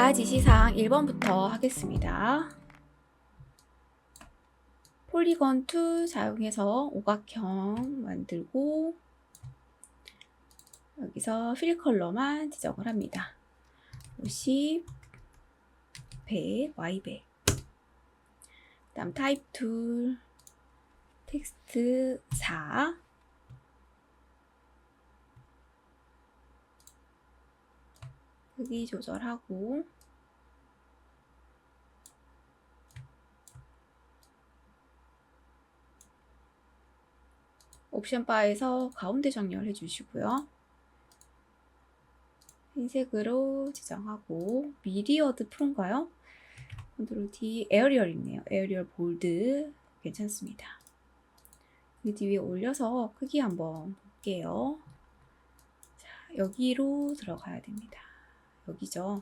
자, 지시사항 1번부터 하겠습니다. 폴리건 툴 사용해서 오각형 만들고 여기서 필 컬러만 지정을 합니다. 50, 100, Y100. 그다음 타입 툴, 텍스트 4, 크기 조절하고 옵션 바에서 가운데 정렬해 주시고요. 흰색으로 지정하고 미디어드 프로인가요? 컨트롤 D, 에어리얼 있네요. 에어리얼 볼드 괜찮습니다. 그 뒤에 올려서 크기 한번 볼게요. 자, 여기로 들어가야 됩니다. 여기죠.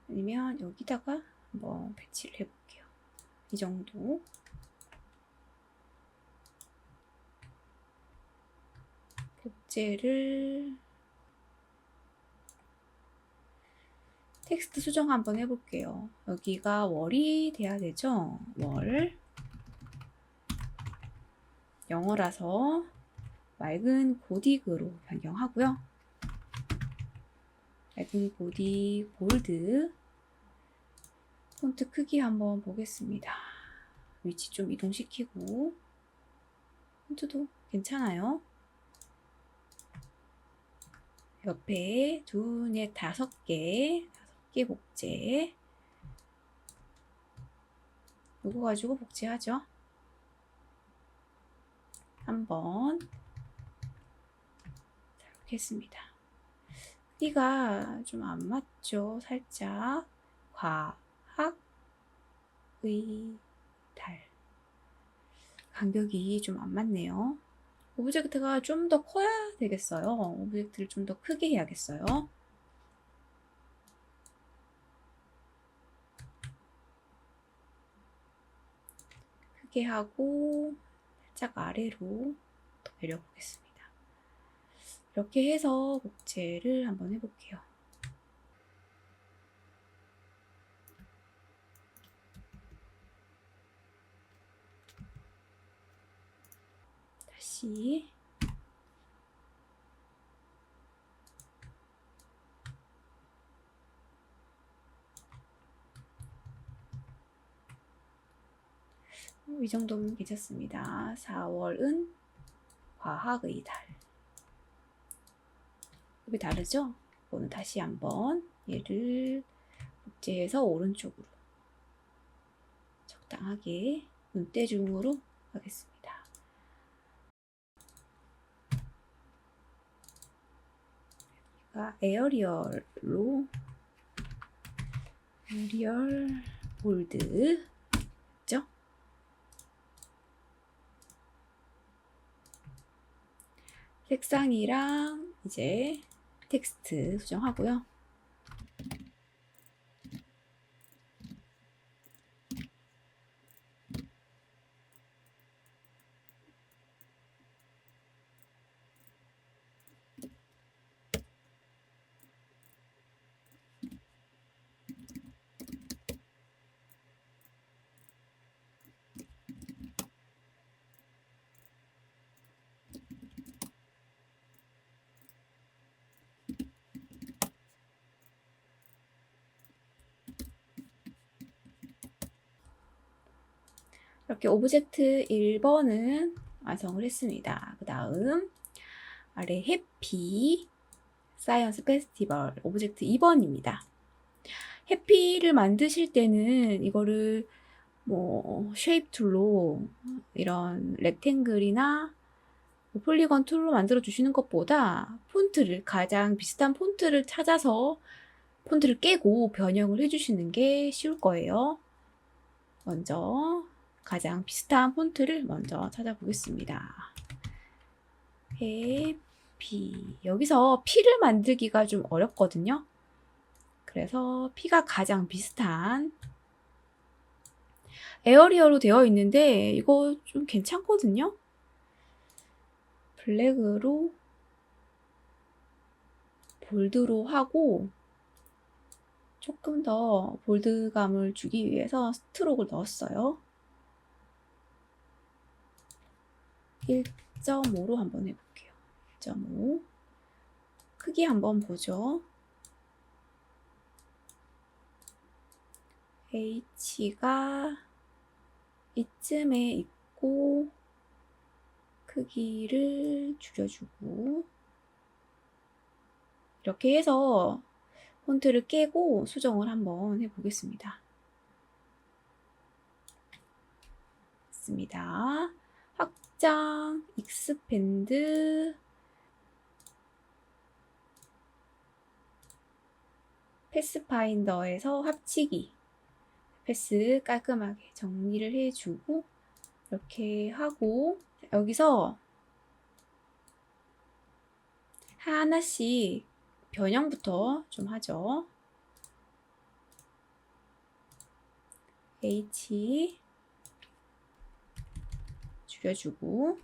아니면 여기다가 한번 배치를 해볼게요. 이 정도. 복제를 텍스트 수정 한번 해볼게요. 여기가 월이 돼야 되죠? 월. 영어라서 맑은 고딕으로 변경하고요. 맑은 고딕 볼드. 폰트 크기 한번 보겠습니다. 위치 좀 이동시키고 폰트도 괜찮아요. 옆에 2, 4, 5개 복제. 이거 가지고 복제하죠. 한번 이렇게 했습니다. 크기가 좀 안 맞죠? 살짝 과학 달 간격이 좀 안 맞네요. 오브젝트가 좀 더 커야 되겠어요. 오브젝트를 좀 더 크게 해야겠어요. 크게 하고 살짝 아래로 더 내려보겠습니다. 이렇게 해서 복제를 한번 해볼게요. 다시 이 정도면 괜찮습니다. 4월은 과학의 달. 급이 다르죠? 이거는 다시 한번 얘를 복제해서 오른쪽으로 적당하게 눈대중으로 하겠습니다. 에어리얼로 에어리얼 볼드 죠? 색상이랑 이제 텍스트 수정하고요. 이렇게 오브젝트 1번은 완성을 했습니다. 그 다음 아래 해피 사이언스 페스티벌 오브젝트 2번입니다. 해피를 만드실 때는 이거를 뭐 쉐입 툴로 이런 렉탱글이나 폴리건 툴로 만들어 주시는 것보다 폰트를 가장 비슷한 폰트를 찾아서 폰트를 깨고 변형을 해주시는 게 쉬울 거예요. 먼저 가장 비슷한 폰트를 먼저 찾아보겠습니다. 해피. 여기서 P를 만들기가 좀 어렵거든요. 그래서 P가 가장 비슷한 에어리어로 되어 있는데 이거 좀 괜찮거든요. 블랙으로 볼드로 하고 조금 더 볼드감을 주기 위해서 스트로크를 넣었어요. 1.5로 한번 해볼게요. 1.5 크기 한번 보죠. H가 이쯤에 있고 크기를 줄여주고 이렇게 해서 폰트를 깨고 수정을 한번 해보겠습니다. 있습니다. 확장, 익스펜드, 패스파인더에서 합치기, 패스 깔끔하게 정리를 해주고 이렇게 하고 여기서 하나씩 변형부터 좀 하죠. H 줄여주고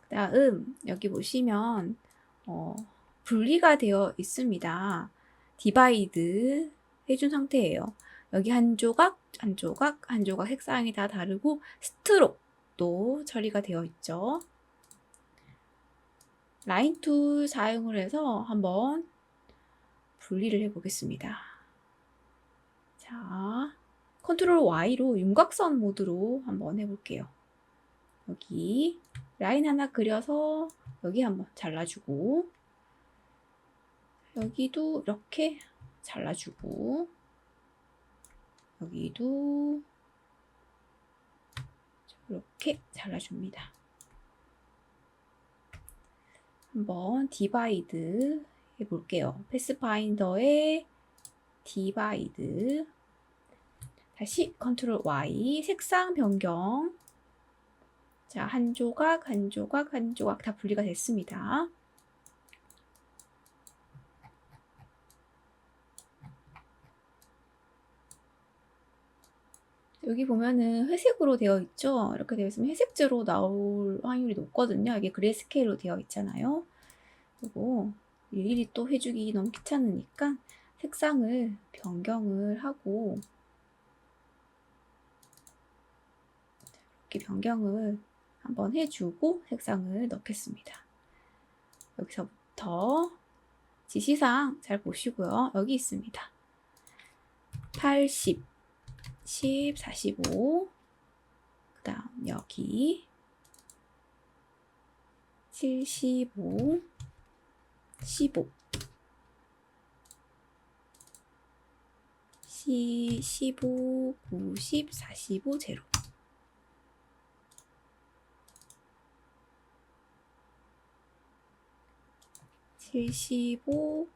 그 다음 여기 보시면 분리가 되어 있습니다. 디바이드 해준 상태예요. 여기 한 조각, 한 조각, 한 조각 색상이 다 다르고 스트로크도 처리가 되어 있죠. 라인 툴 사용을 해서 한번 분리를 해보겠습니다. 자, 컨트롤 Y로 윤곽선 모드로 한번 해볼게요. 여기 라인 하나 그려서 여기 한번 잘라주고 여기도 이렇게 잘라주고 여기도 이렇게 잘라줍니다. 한번 디바이드 해볼게요. 패스파인더에 디바이드 다시 컨트롤 Y 색상 변경 자, 한 조각, 한 조각, 한 조각 다 분리가 됐습니다. 여기 보면은 회색으로 되어 있죠? 이렇게 되어 있으면 회색제로 나올 확률이 높거든요. 이게 그레이스케일로 되어 있잖아요. 그리고 일일이 또 해주기 너무 귀찮으니까 색상을 변경을 하고 이렇게 변경을 한번 해주고 색상을 넣겠습니다. 여기서부터 지시사항 잘 보시고요. 여기 있습니다. 80, 10, 45, 그 다음 여기 75, 15, 15, 90, 45, 0 75,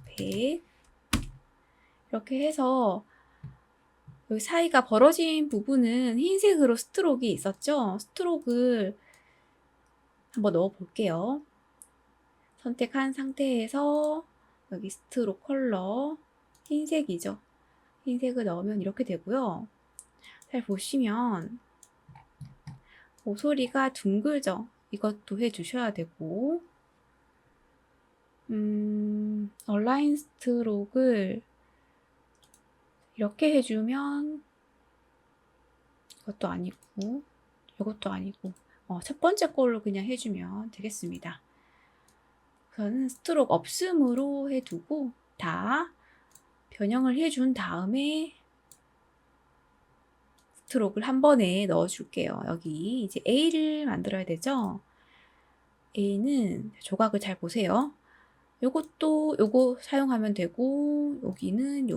100 이렇게 해서 여기 사이가 벌어진 부분은 흰색으로 스트로크가 있었죠? 스트로크를 한번 넣어 볼게요. 선택한 상태에서 여기 스트로크 컬러 흰색이죠? 흰색을 넣으면 이렇게 되고요. 잘 보시면 모서리가 둥글죠? 이것도 해주셔야 되고 얼라인 스트로크를 이렇게 해주면 이것도 아니고 이것도 아니고 첫 번째 걸로 그냥 해주면 되겠습니다. 저는 스트로크 없음으로 해두고 다 변형을 해준 다음에 스트로크를 한 번에 넣어줄게요. 여기 이제 A를 만들어야 되죠. A는 조각을 잘 보세요. 요것도 요거 사용하면 되고 여기는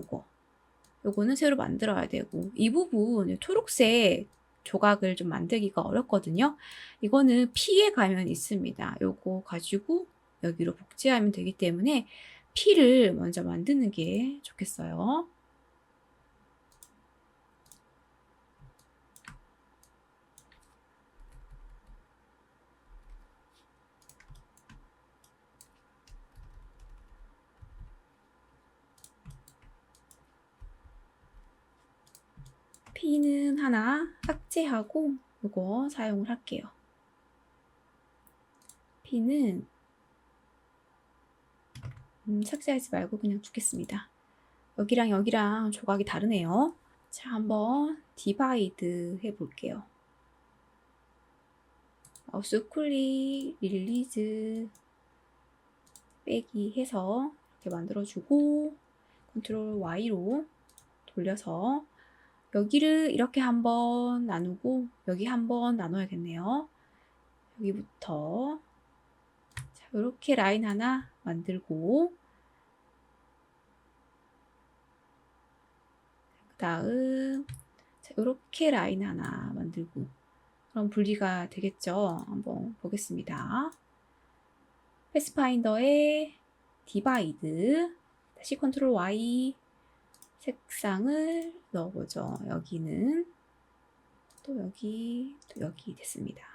요거는 새로 만들어야 되고 이 부분 초록색 조각을 좀 만들기가 어렵거든요. 이거는 P에 가면 있습니다. 요거 가지고 여기로 복제하면 되기 때문에 P를 먼저 만드는 게 좋겠어요. P는 하나 삭제하고 이거 사용을 할게요. P는 삭제하지 말고 그냥 두겠습니다. 여기랑 여기랑 조각이 다르네요. 자, 한번 디바이드 해볼게요. 마우스 클릭, 릴리즈, 빼기 해서 이렇게 만들어주고 컨트롤 Y로 돌려서 여기를 이렇게 한번 나누고 여기 한번 나눠야겠네요. 여기부터 자, 이렇게 라인 하나 만들고 그 다음 이렇게 라인 하나 만들고 그럼 분리가 되겠죠? 한번 보겠습니다. 패스파인더에 디바이드 다시 컨트롤 Y 색상을 넣어보죠. 여기는 또 여기 또 여기 됐습니다.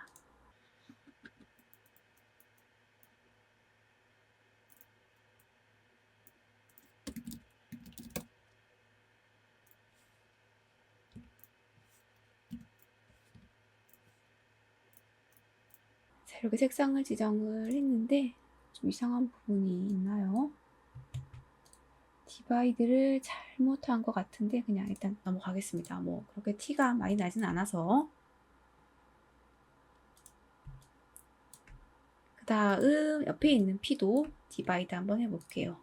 자, 이렇게 색상을 지정을 했는데 좀 이상한 부분이 있나요? 디바이드를 잘못한 것 같은데 그냥 일단 넘어가겠습니다. 뭐 그렇게 티가 많이 나진 않아서. 그 다음 옆에 있는 P도 디바이드 한번 해볼게요.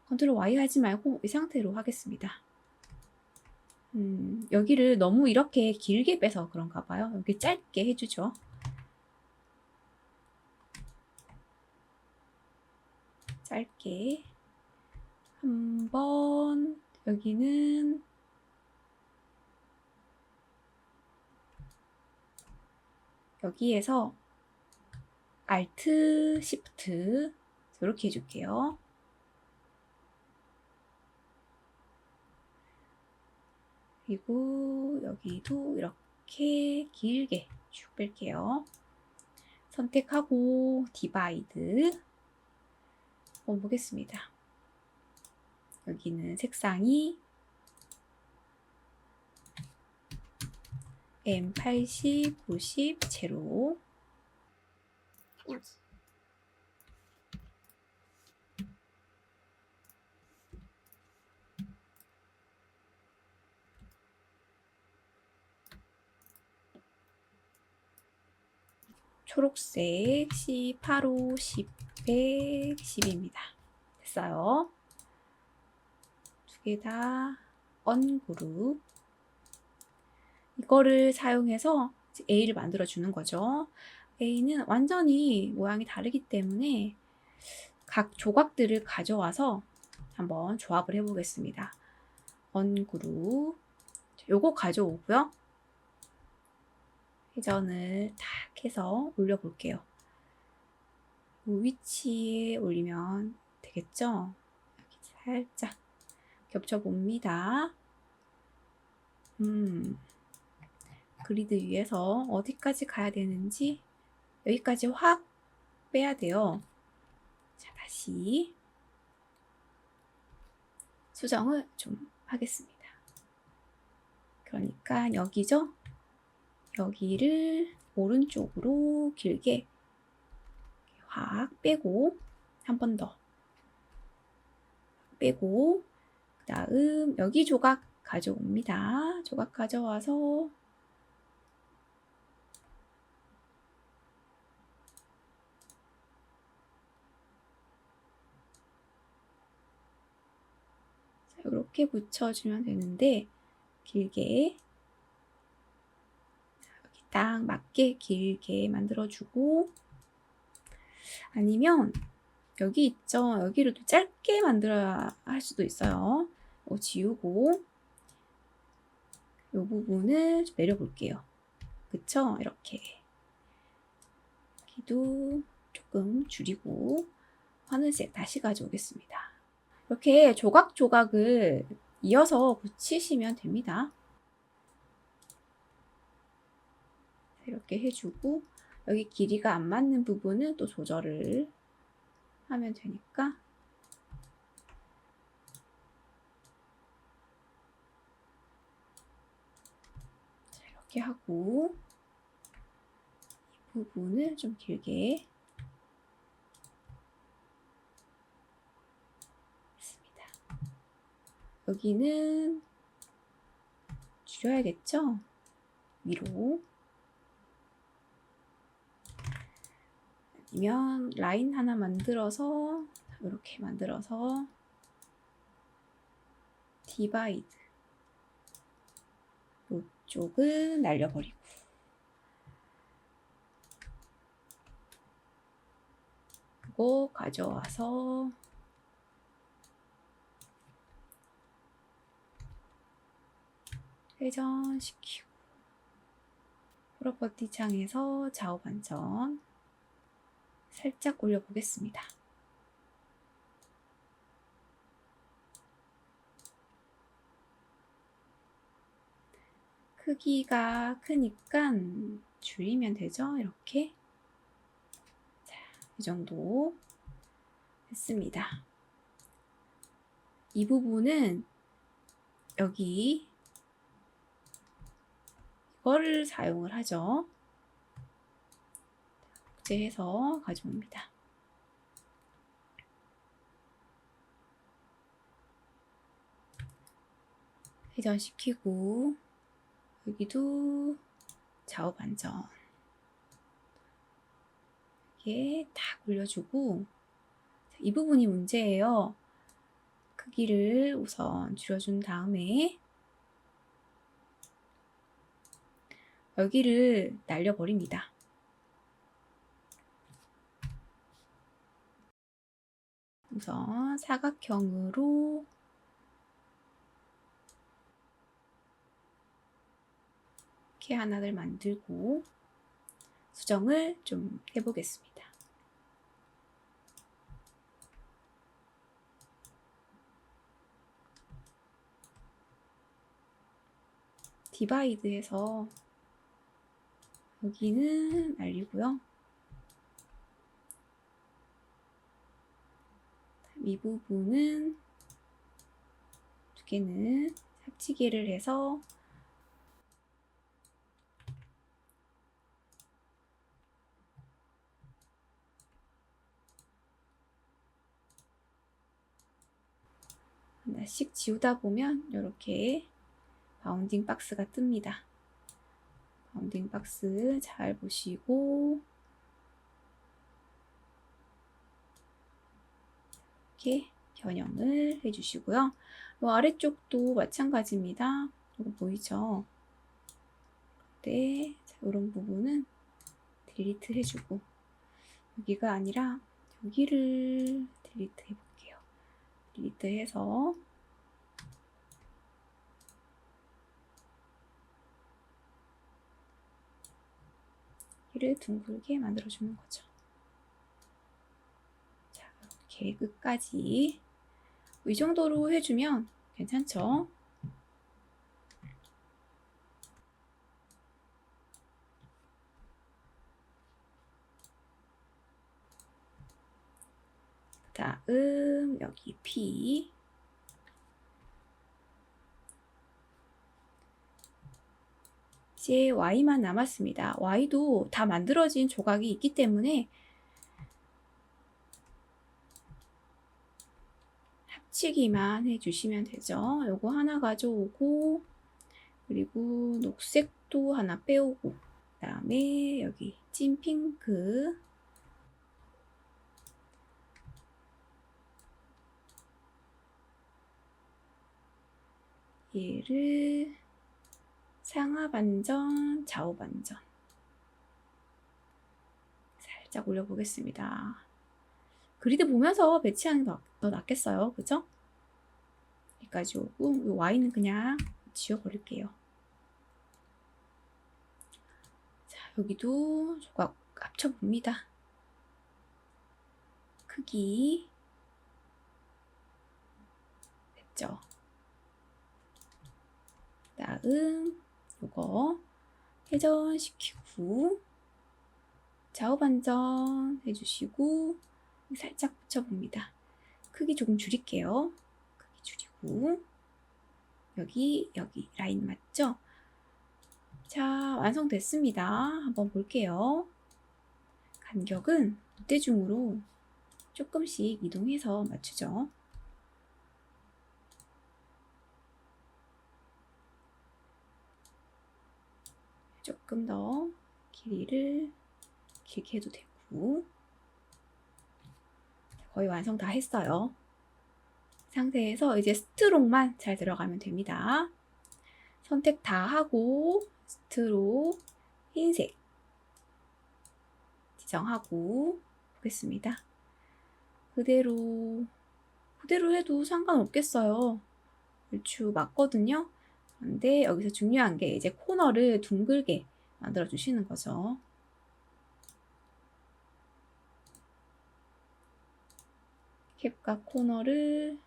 컨트롤 Y 하지 말고 이 상태로 하겠습니다. 여기를 너무 이렇게 길게 빼서 그런가 봐요. 여기 짧게 해주죠. 짧게 한번 여기는 여기에서 Alt, Shift 이렇게 해줄게요. 그리고 여기도 이렇게 길게 쭉 뺄게요. 선택하고 디바이드 한번 보겠습니다. 여기는 색상이 M80, 90, 제로 여기 초록색 C85, 10, 100, 10입니다. 됐어요. 두 개 다 언그룹 이거를 사용해서 A를 만들어 주는 거죠. A는 완전히 모양이 다르기 때문에 각 조각들을 가져와서 한번 조합을 해보겠습니다. 언그룹 요거 가져오고요. 회전을 탁 해서 올려볼게요. 그 위치에 올리면 되겠죠? 여기 살짝 겹쳐봅니다. 그리드 위에서 어디까지 가야 되는지 여기까지 확 빼야 돼요. 자, 다시 수정을 좀 하겠습니다. 그러니까 여기죠? 여기를 오른쪽으로 길게 확 빼고 한 번 더 빼고 그 다음 여기 조각 가져옵니다. 조각 가져와서 이렇게 붙여주면 되는데 길게 여기 딱 맞게 길게 만들어주고 아니면 여기 있죠. 여기를 또 짧게 만들어야 할 수도 있어요. 지우고 이 부분을 좀 내려볼게요. 그쵸? 이렇게 여기도 조금 줄이고 하늘색 다시 가져오겠습니다. 이렇게 조각조각을 이어서 붙이시면 됩니다. 이렇게 해주고 여기 길이가 안 맞는 부분은 또 조절을 하면 되니까 이렇게 하고 이 부분을 좀 길게 했습니다. 여기는 줄여야겠죠? 위로. 아니면 라인 하나 만들어서 이렇게 만들어서 디바이드. 이쪽은 날려버리고 이거 가져와서 회전시키고 프로퍼티 창에서 좌우 반전 살짝 올려보겠습니다. 크기가 크니까 줄이면 되죠? 이렇게. 자, 이 정도 됐습니다. 이 부분은 여기 이거를 사용을 하죠. 복제해서 가져옵니다. 회전시키고 여기도 좌우 반전 이렇게 딱 올려주고 이 부분이 문제예요. 크기를 우선 줄여준 다음에 여기를 날려버립니다. 우선 사각형으로 이렇게 하나를 만들고 수정을 좀 해보겠습니다. 디바이드해서 여기는 날리고요. 이 부분은 두 개는 합치기를 해서 하나씩 지우다 보면 이렇게 바운딩 박스가 뜹니다. 바운딩 박스 잘 보시고 이렇게 변형을 해주시고요. 이 아래쪽도 마찬가지입니다. 이거 보이죠? 네, 이런 부분은 딜리트 해주고 여기가 아니라 여기를 딜리트 해볼게요. 딜리트 해서 이를 둥글게 만들어주는 거죠. 자, 이렇게 끝까지 이 정도로 해주면 괜찮죠? 다음 여기 P 이제 Y만 남았습니다. Y도 다 만들어진 조각이 있기 때문에 합치기만 해주시면 되죠. 요거 하나 가져오고 그리고 녹색도 하나 빼오고 그 다음에 여기 찐 핑크 얘를 상하 반전, 좌우 반전 살짝 올려보겠습니다. 그리드 보면서 배치하는 게 더 낫겠어요. 그죠? 여기까지 오고 이 Y는 그냥 지워버릴게요. 자, 여기도 조각 합쳐봅니다. 크기 됐죠? 다음 이거 회전시키고 좌우 반전 해주시고 살짝 붙여봅니다. 크기 조금 줄일게요. 크기 줄이고 여기 라인 맞죠? 자, 완성됐습니다. 한번 볼게요. 간격은 무대중으로 조금씩 이동해서 맞추죠. 조금 더 길이를 길게 해도 되고, 거의 완성 다 했어요. 상태에서 이제 스트로크만 잘 들어가면 됩니다. 선택 다 하고 스트로크 흰색 지정하고 보겠습니다. 그대로 해도 상관없겠어요. 얼추 맞거든요. 근데 여기서 중요한 게 이제 코너를 둥글게 만들어 주시는 거죠. 캡과 코너를,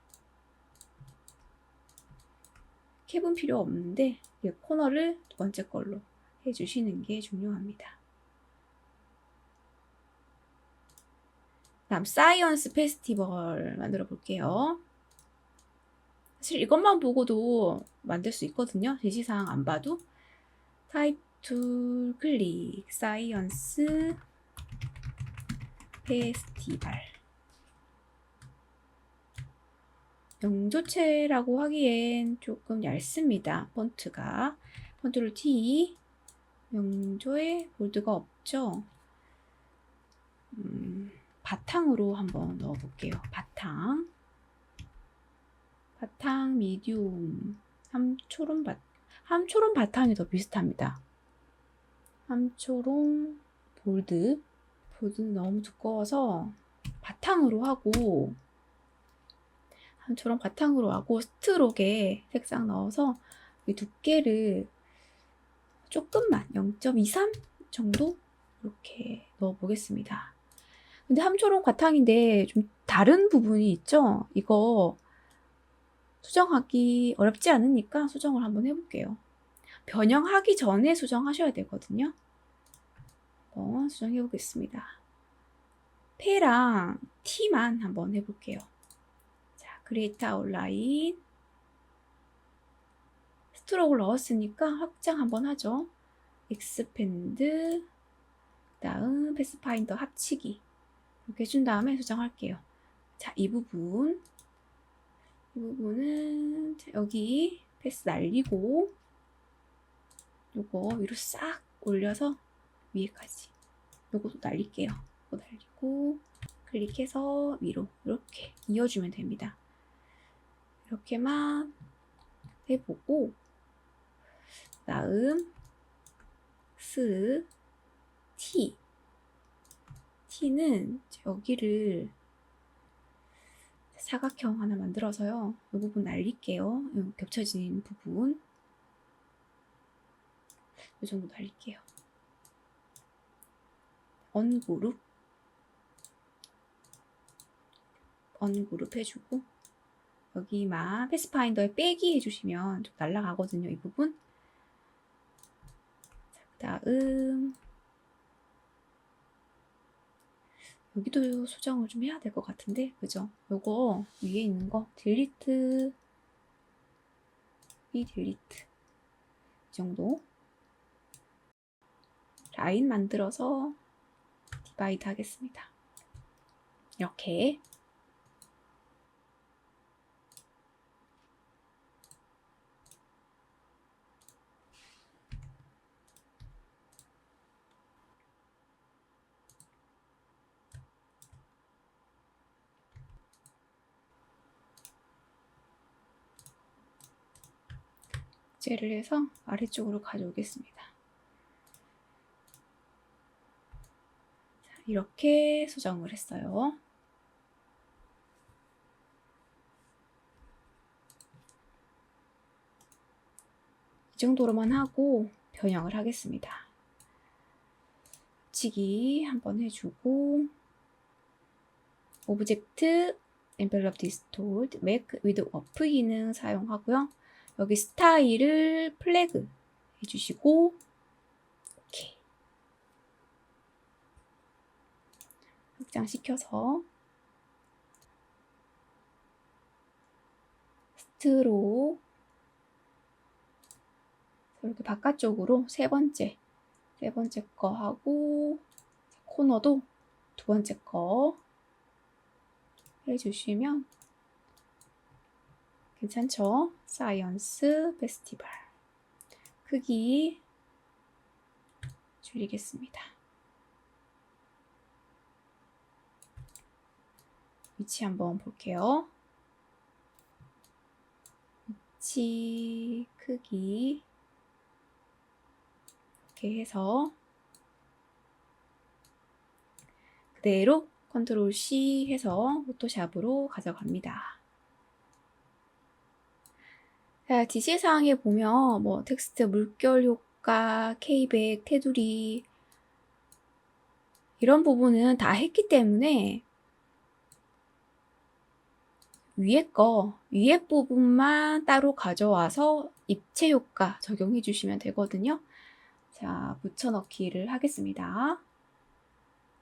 캡은 필요 없는데 코너를 두 번째 걸로 해주시는 게 중요합니다. 다음 사이언스 페스티벌 만들어 볼게요. 사실 이것만 보고도 만들 수 있거든요. 제시사항 안 봐도. 타입 툴 클릭, 사이언스 페스티벌. 영조체라고 하기엔 조금 얇습니다. 폰트가. 컨트롤 T. 영조에 볼드가 없죠. 바탕으로 한번 넣어볼게요. 바탕 미디움. 함초롬 바탕이 더 비슷합니다. 함초롬 볼드는 너무 두꺼워서 바탕으로 하고, 함초롬 바탕으로 하고 스트로크에 색상 넣어서 이 두께를 조금만 0.23 정도 이렇게 넣어 보겠습니다. 근데 함초롬 바탕인데 좀 다른 부분이 있죠? 이거 수정하기 어렵지 않으니까 수정을 한번 해볼게요. 변형하기 전에 수정하셔야 되거든요. 한번 수정해 보겠습니다. P랑 T만 한번 해볼게요. 자, 크리에이트 아웃라인. 스트로크를 넣었으니까 확장 한번 하죠. 익스펜드, 다음 패스파인더 합치기 이렇게 해준 다음에 수정할게요. 자, 이 부분은 여기 패스 날리고 요거 위로 싹 올려서 위에까지 요것도 날릴게요. 요거 날리고 클릭해서 위로 이렇게 이어주면 됩니다. 이렇게만 해보고 다음 T는 여기를 사각형 하나 만들어서요. 이 부분 날릴게요. 겹쳐진 부분 이 정도 날릴게요. 언그룹 해주고 여기만 패스파인더에 빼기 해주시면 좀 날아가거든요. 이 부분. 자, 그다음 여기도 수정을 좀 해야 될 것 같은데, 그죠? 요거 위에 있는 거 딜리트, 이 정도 라인 만들어서 디바이드 하겠습니다. 이렇게 젤을 해서 아래쪽으로 가져오겠습니다. 자, 이렇게 수정을 했어요. 이 정도로만 하고 변형을 하겠습니다. 합치기 한번 해주고 오브젝트 envelop distort make with warp 기능 사용하고요. 여기 스타일을 플래그 해주시고 오케이. 확장시켜서 스트로크 이렇게 바깥쪽으로 세 번째 거 하고 코너도 두 번째 거 해주시면 괜찮죠? 사이언스 페스티벌 크기 줄이겠습니다. 위치 한번 볼게요. 위치 크기 이렇게 해서 그대로 컨트롤 C 해서 포토샵으로 가져갑니다. 자, 지시사항에 보면 뭐 텍스트 물결 효과, K백, 테두리 이런 부분은 다 했기 때문에 위에 부분만 따로 가져와서 입체 효과 적용해 주시면 되거든요. 자, 붙여넣기를 하겠습니다.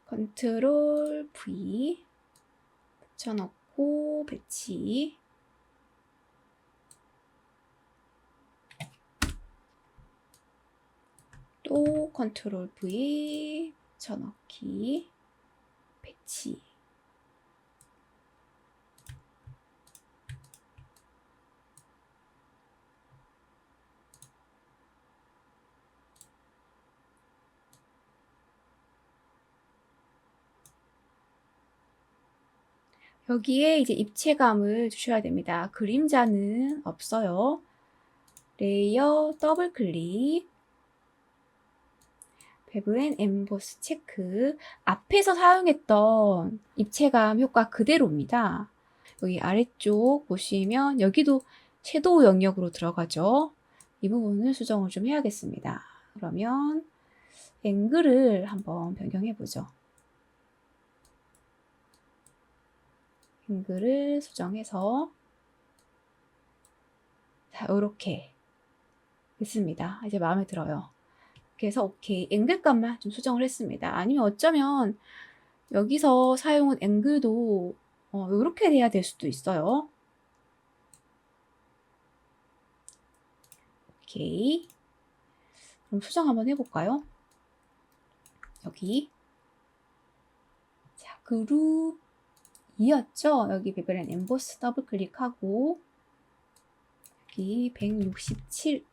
컨트롤 V 붙여넣고 배치 또 컨트롤 V 붙여넣기 배치 여기에 이제 입체감을 주셔야 됩니다. 그림자는 없어요. 레이어 더블 클릭 베블 앤 엠보스 체크 앞에서 사용했던 입체감 효과 그대로입니다. 여기 아래쪽 보시면 여기도 섀도우 영역으로 들어가죠. 이 부분을 수정을 좀 해야겠습니다. 그러면 앵글을 한번 변경해 보죠. 앵글을 수정해서 자, 이렇게 됐습니다. 이제 마음에 들어요. 그래서 오케이 앵글값만 좀 수정을 했습니다. 아니면 어쩌면 여기서 사용한 앵글도 이렇게 돼야 될 수도 있어요. 오케이. 그럼 수정 한번 해볼까요? 여기 자 그룹 2였죠? 여기 베벨 앤 엠보스 더블 클릭하고 여기 167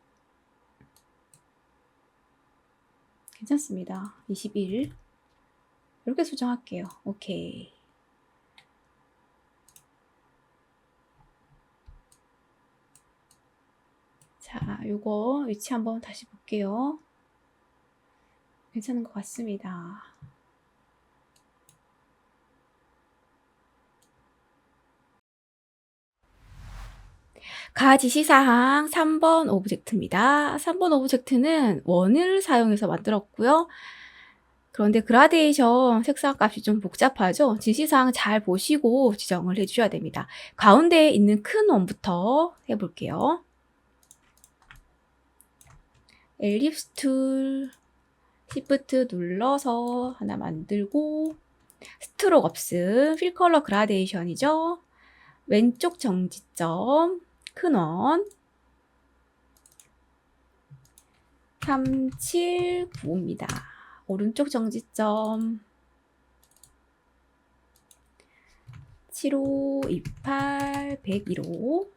괜찮습니다. 21 이렇게 수정할게요. 오케이. 자, 요거 위치 한번 다시 볼게요. 괜찮은 것 같습니다. 가지시사항 3번 오브젝트입니다. 3번 오브젝트는 원을 사용해서 만들었고요. 그런데 그라데이션 색상 값이 좀 복잡하죠. 지시사항 잘 보시고 지정을 해주셔야 됩니다. 가운데에 있는 큰 원부터 해볼게요. 엘립스 툴 시프트 눌러서 하나 만들고 스트로크 없음 필 컬러 그라데이션이죠. 왼쪽 정지점 큰 원 3795입니다. 오른쪽 정지점 7528 101호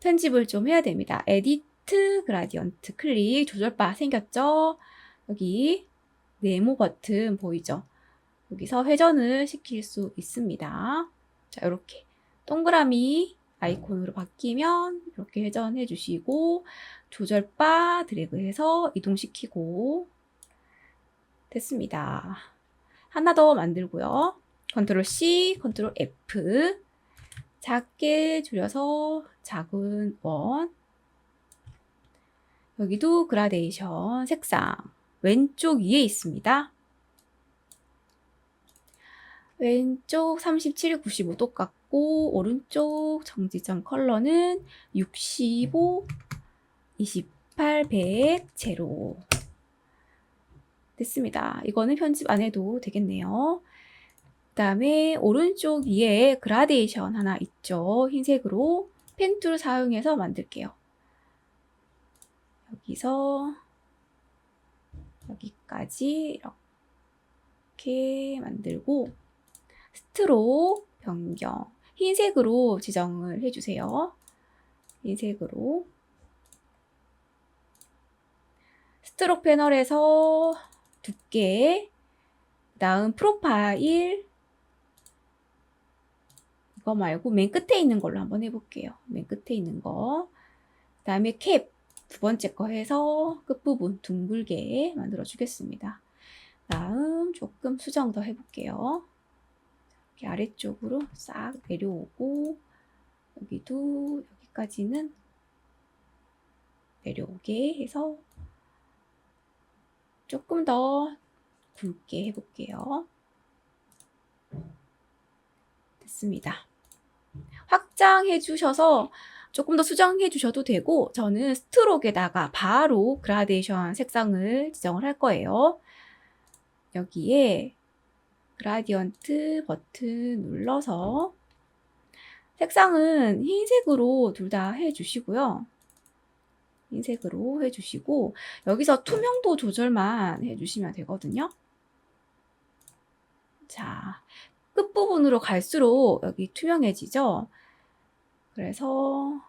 편집을 좀 해야 됩니다. 에디트 그라디언트 클릭 조절바 생겼죠? 여기 네모 버튼 보이죠? 여기서 회전을 시킬 수 있습니다. 자, 이렇게 동그라미 아이콘으로 바뀌면 이렇게 회전해 주시고 조절바 드래그해서 이동시키고 됐습니다. 하나 더 만들고요. 컨트롤 C, 컨트롤 F 작게 줄여서 작은 원 여기도 그라데이션 색상 왼쪽 위에 있습니다. 왼쪽 37, 95 똑같고 오른쪽 정지점 컬러는 65, 28, 100, 제로 됐습니다. 이거는 편집 안 해도 되겠네요. 그 다음에 오른쪽 위에 그라데이션 하나 있죠. 흰색으로 펜 툴 사용해서 만들게요. 여기서 여기까지 이렇게 만들고 스트로크 변경 흰색으로 지정을 해주세요. 흰색으로 스트로크 패널에서 두께, 그다음 프로파일 이거 말고 맨 끝에 있는 걸로 한번 해볼게요. 맨 끝에 있는 거. 그다음에 캡 두 번째 거 해서 끝부분 둥글게 만들어 주겠습니다. 다음 조금 수정 더 해볼게요. 이렇게 아래쪽으로 싹 내려오고 여기도 여기까지는 내려오게 해서 조금 더 굵게 해볼게요. 됐습니다. 확장해 주셔서 조금 더 수정해 주셔도 되고 저는 스트로크에다가 바로 그라데이션 색상을 지정을 할 거예요. 여기에 그라디언트 버튼 눌러서 색상은 흰색으로 둘 다 해주시고요. 흰색으로 해주시고 여기서 투명도 조절만 해주시면 되거든요. 자, 끝부분으로 갈수록 여기 투명해지죠? 그래서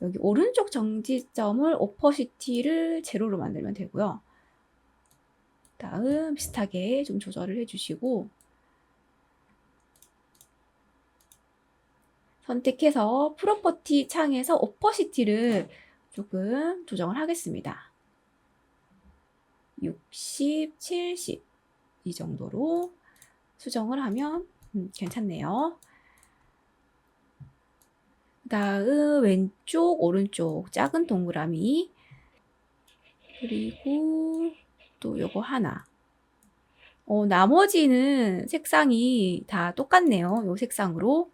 여기 오른쪽 정지점을 오퍼시티를 제로로 만들면 되고요. 다음 비슷하게 좀 조절을 해주시고 선택해서 프로퍼티 창에서 오퍼시티를 조금 조정을 하겠습니다. 60, 70 이 정도로 수정을 하면 괜찮네요. 다음 왼쪽, 오른쪽 작은 동그라미 그리고 또 요거 하나. 나머지는 색상이 다 똑같네요. 요 색상으로.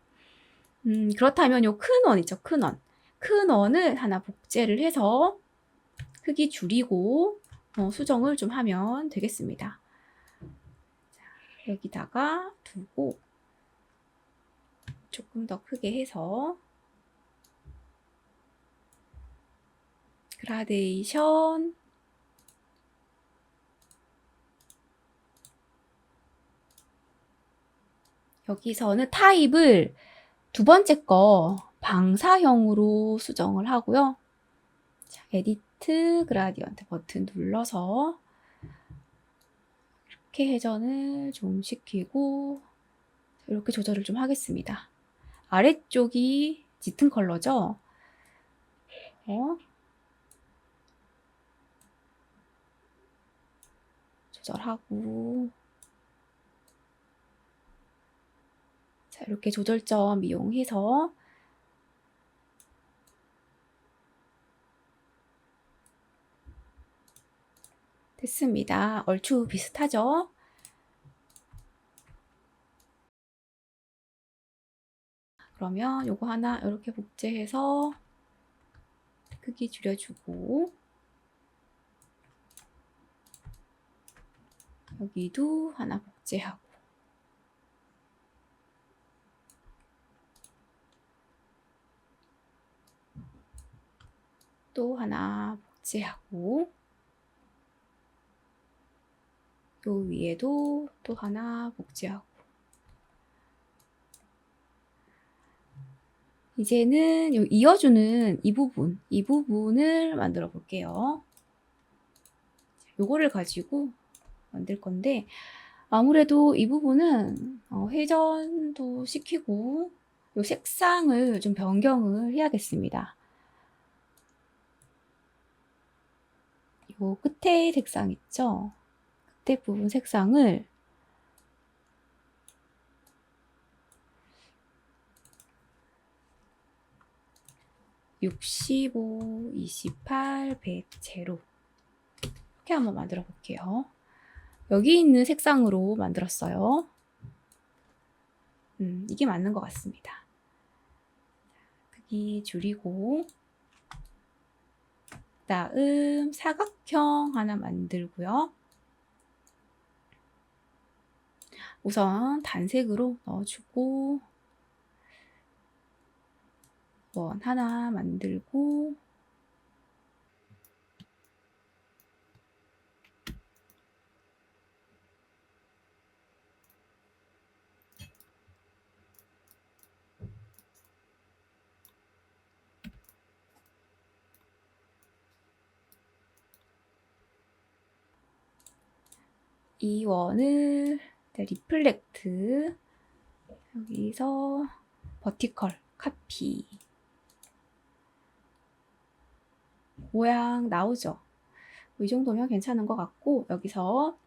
그렇다면 요 큰 원 있죠, 큰 원. 큰 원을 하나 복제를 해서 크기 줄이고 수정을 좀 하면 되겠습니다. 자, 여기다가 두고 조금 더 크게 해서 그라데이션 여기서는 타입을 두 번째 거 방사형으로 수정을 하고요. 자, 에디트 그라디언트 버튼 눌러서 이렇게 회전을 좀 시키고 이렇게 조절을 좀 하겠습니다. 아래쪽이 짙은 컬러죠? 조절하고 자, 이렇게 조절점 이용해서 됐습니다. 얼추 비슷하죠? 그러면 요거 하나 이렇게 복제해서 크기 줄여주고 여기도 하나 복제하고 또 하나 복제하고 요 위에도 또 하나 복제하고 이제는 요 이어주는 이 부분을 만들어 볼게요. 요거를 가지고 만들 건데 아무래도 이 부분은 회전도 시키고 요 색상을 좀 변경을 해야겠습니다. 요 끝에 색상 있죠? 끝에 부분 색상을 65, 28, 100, 제로 이렇게 한번 만들어 볼게요. 여기 있는 색상으로 만들었어요. 이게 맞는 것 같습니다. 크기 줄이고 그다음 사각형 하나 만들고요. 우선 단색으로 넣어주고 원 하나 만들고 이 원을 리플렉트, 여기서 버티컬 카피, 모양 나오죠? 이 정도면 괜찮은 것 같고, 여기서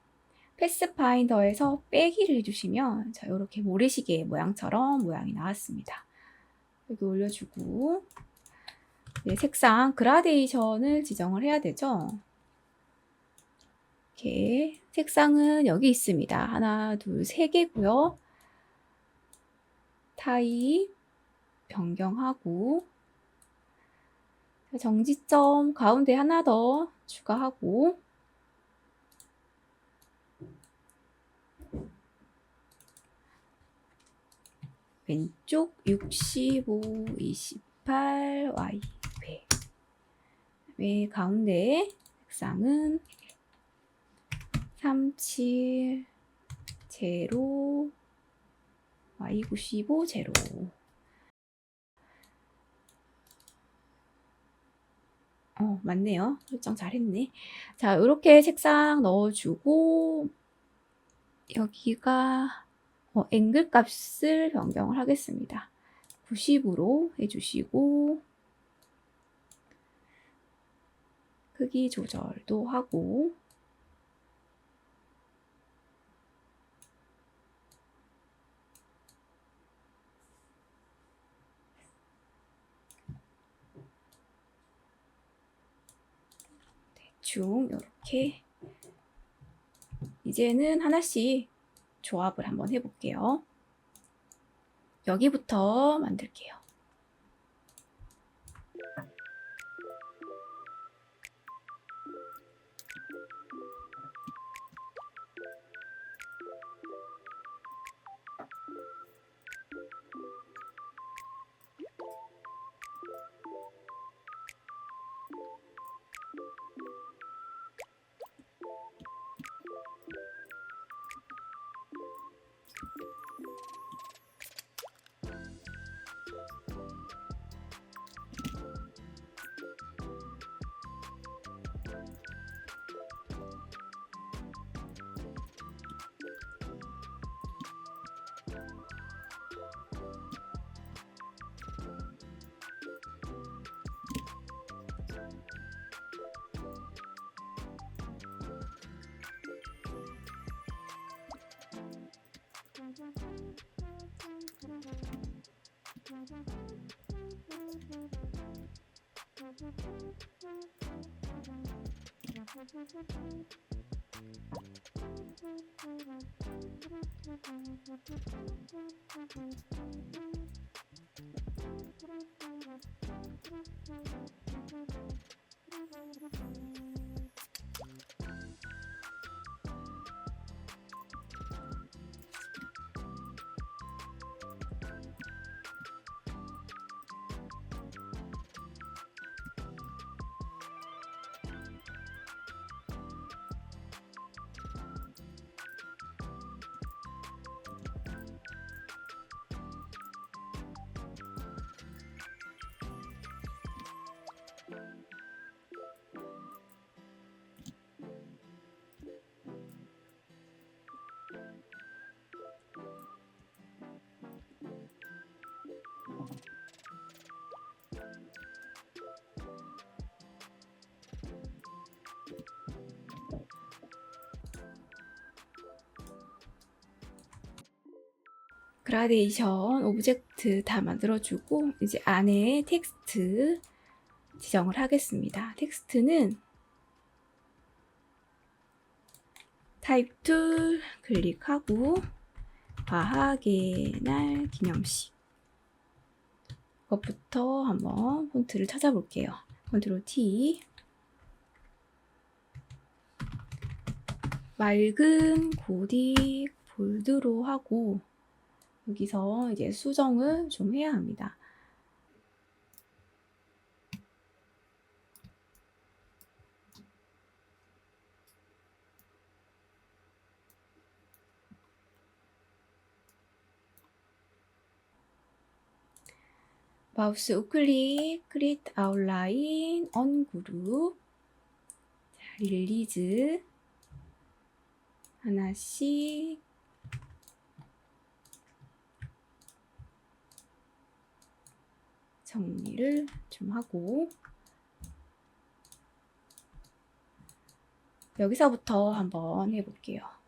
패스파인더에서 빼기를 해주시면 자, 이렇게 모래시계 모양처럼 모양이 나왔습니다. 여기 올려주고, 네, 색상 그라데이션을 지정을 해야 되죠. 이렇게 색상은 여기 있습니다. 하나, 둘, 세 개고요. 타입 변경하고, 정지점 가운데 하나 더 추가하고, 왼쪽 65, 28, Y 배. 왜 가운데 색상은 37, 제로, Y 95, 제로. 맞네요. 설정 잘했네. 자, 이렇게 색상 넣어주고, 여기가 앵글 값을 변경을 하겠습니다. 90으로 해주시고, 크기 조절도 하고, 대충 이렇게. 이제는 하나씩 조합을 한번 해볼게요. 여기부터 만들게요. 그라데이션 오브젝트 다 만들어주고, 이제 안에 텍스트 지정을 하겠습니다. 텍스트는 타입 툴 클릭하고, 과학의 날 기념식. 이것부터 한번 폰트를 찾아볼게요. 컨트롤 T. 맑은 고딕 볼드로 하고, 여기서 이제 수정을 좀 해야 합니다. 마우스 우클릭, 크리에이트 아웃라인, 언그룹, 릴리즈, 하나씩 정리를 좀 하고 여기서부터 한번 해볼게요.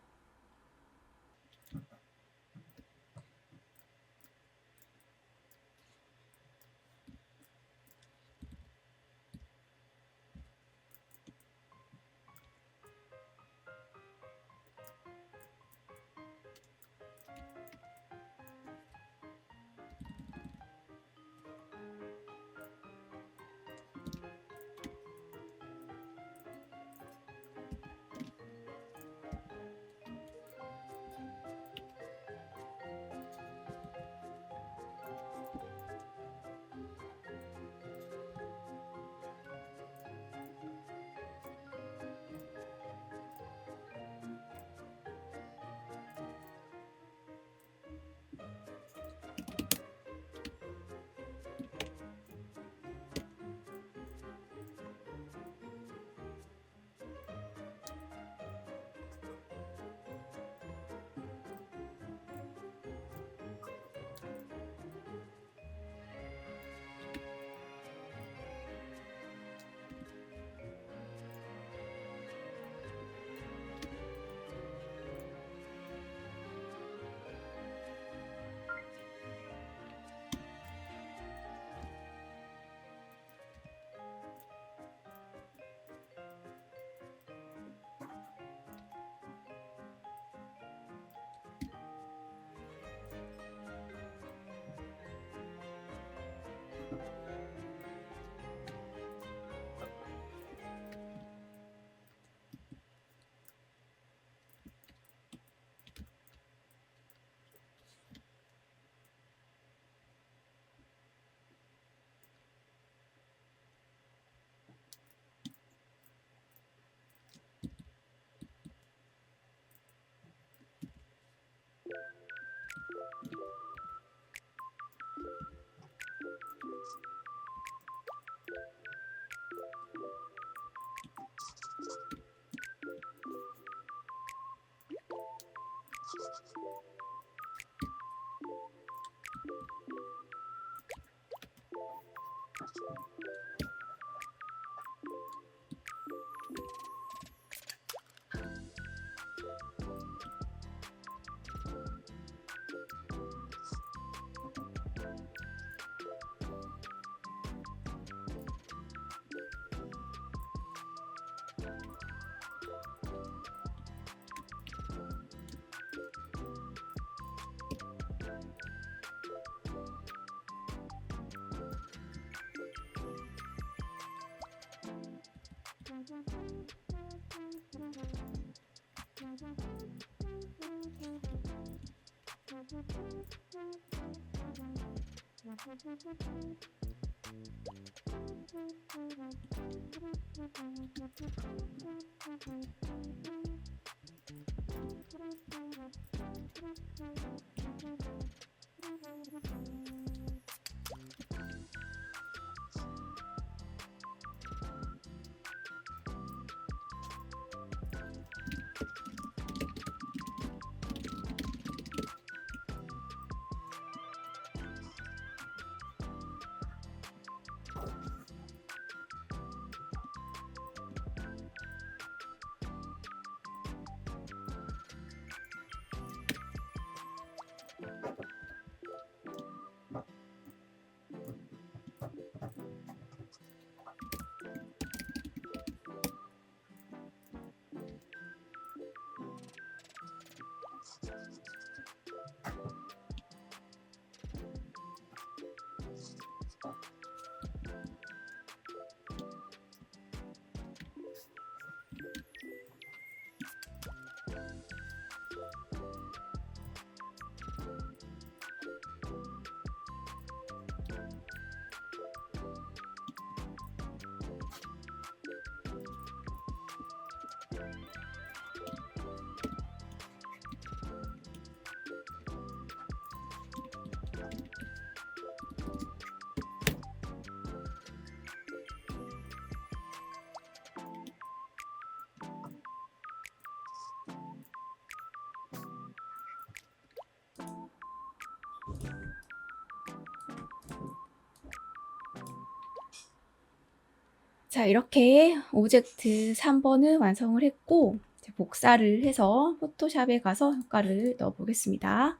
자, 이렇게 오브젝트 3번은 완성을 했고, 이제 복사를 해서 포토샵에 가서 효과를 넣어 보겠습니다.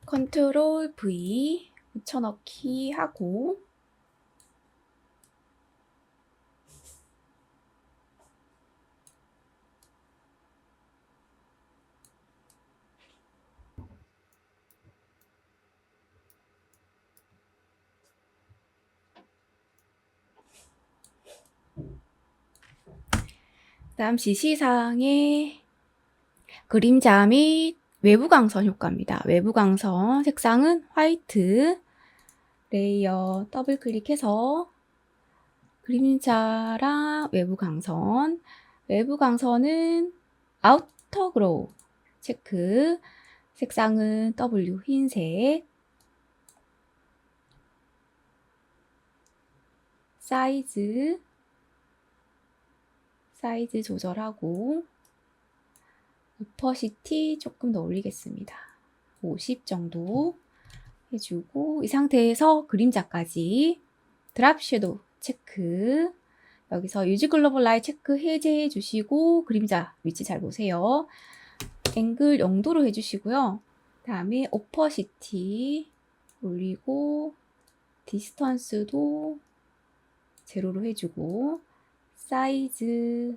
컨트롤 V 붙여넣기 하고, 다음 지시사항의 그림자 및 외부 강선 효과입니다. 외부 강선 색상은 화이트, 레이어 더블 클릭해서 그림자랑 외부 강선은 아우터 그로우 체크, 색상은 W 흰색, 사이즈 조절하고 오퍼시티 조금 더 올리겠습니다. 50 정도 해주고 이 상태에서 그림자까지 드랍 섀도우 체크, 여기서 유지 글로벌 라이트 체크 해제해 주시고 그림자 위치 잘 보세요. 앵글 0도로 해주시고요. 다음에 오퍼시티 올리고 디스턴스도 제로로 해주고 사이즈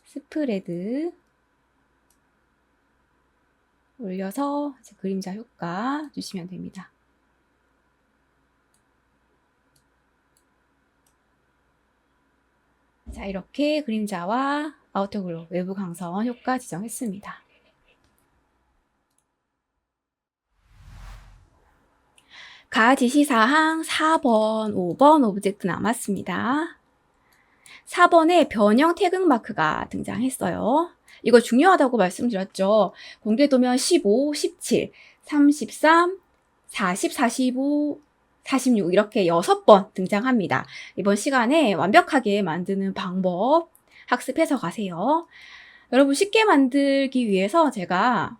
스프레드 올려서 이제 그림자 효과 주시면 됩니다. 자, 이렇게 그림자와 아우터 글로우 외부 강선 효과 지정했습니다. 가 지시사항 4번, 5번 오브젝트 남았습니다. 4번에 변형 태극 마크가 등장했어요. 이거 중요하다고 말씀드렸죠. 공개도면 15, 17, 33, 40, 45, 46 이렇게 6번 등장합니다. 이번 시간에 완벽하게 만드는 방법 학습해서 가세요. 여러분 쉽게 만들기 위해서 제가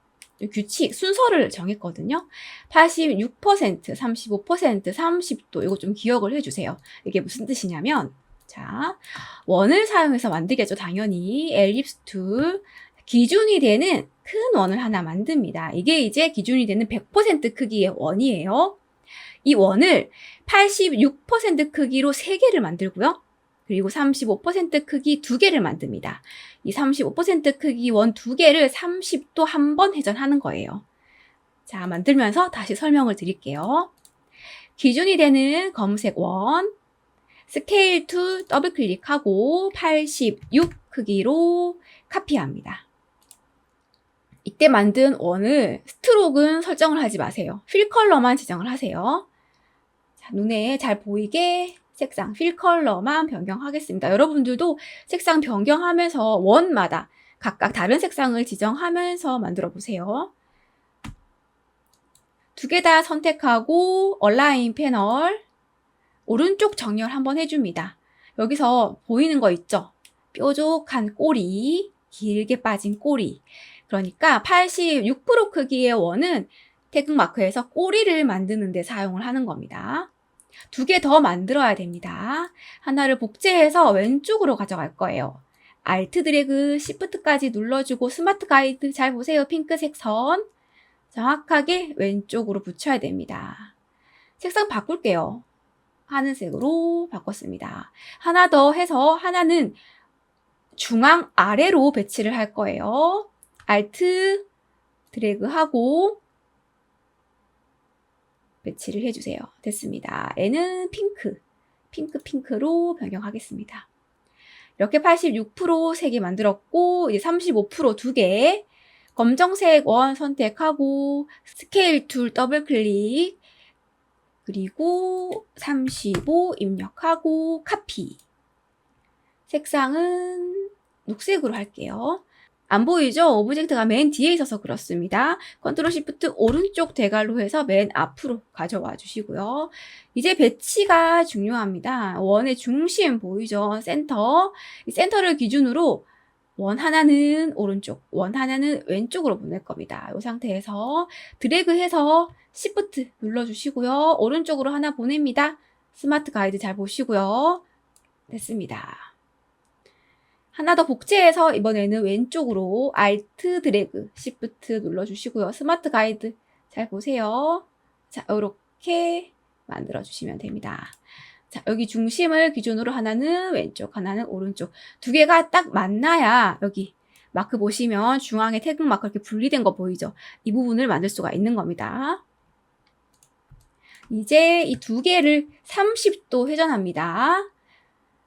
규칙, 순서를 정했거든요. 86%, 35%, 30도 이거 좀 기억을 해주세요. 이게 무슨 뜻이냐면 자, 원을 사용해서 만들겠죠. 당연히 엘립스 툴 기준이 되는 큰 원을 하나 만듭니다. 이게 이제 기준이 되는 100% 크기의 원이에요. 이 원을 86% 크기로 3개를 만들고요. 그리고 35% 크기 2개를 만듭니다. 이 35% 크기 원 2개를 30도 한 번 회전하는 거예요. 자, 만들면서 다시 설명을 드릴게요. 기준이 되는 검은색 원, 스케일 툴 더블 클릭하고 86 크기로 카피합니다. 이때 만든 원을 스트로크는 설정을 하지 마세요. 필 컬러만 지정을 하세요. 자, 눈에 잘 보이게 색상, 필 컬러만 변경하겠습니다. 여러분들도 색상 변경하면서 원마다 각각 다른 색상을 지정하면서 만들어 보세요. 2개 다 선택하고 얼라인 패널 오른쪽 정렬 한번 해줍니다. 여기서 보이는 거 있죠? 뾰족한 꼬리, 길게 빠진 꼬리. 그러니까 86% 크기의 원은 태극 마크에서 꼬리를 만드는 데 사용을 하는 겁니다. 2개 더 만들어야 됩니다. 하나를 복제해서 왼쪽으로 가져갈 거예요. Alt 드래그 Shift까지 눌러주고 스마트 가이드 잘 보세요. 핑크색 선 정확하게 왼쪽으로 붙여야 됩니다. 색상 바꿀게요. 하늘색으로 바꿨습니다. 하나 더 해서 하나는 중앙 아래로 배치를 할 거예요. Alt 드래그하고 배치를 해주세요. 됐습니다. 얘는 핑크로 변경하겠습니다. 이렇게 86% 3개 만들었고 이제 35% 2개 검정색 원 선택하고 스케일 툴 더블 클릭 그리고 35 입력하고 카피. 색상은 녹색으로 할게요. 안 보이죠? 오브젝트가 맨 뒤에 있어서 그렇습니다. 컨트롤 시프트 오른쪽 대괄로 해서 맨 앞으로 가져와 주시고요. 이제 배치가 중요합니다. 원의 중심 보이죠? 센터. 이 센터를 기준으로 원 하나는 오른쪽, 원 하나는 왼쪽으로 보낼 겁니다. 이 상태에서 드래그해서 시프트 눌러주시고요. 오른쪽으로 하나 보냅니다. 스마트 가이드 잘 보시고요. 됐습니다. 하나 더 복제해서 이번에는 왼쪽으로 Alt 드래그, Shift 눌러주시고요. 스마트 가이드 잘 보세요. 자, 이렇게 만들어주시면 됩니다. 자, 여기 중심을 기준으로 하나는 왼쪽, 하나는 오른쪽. 두 개가 딱 만나야 여기 마크 보시면 중앙에 태극 마크 이렇게 분리된 거 보이죠? 이 부분을 만들 수가 있는 겁니다. 이제 이 두 개를 30도 회전합니다.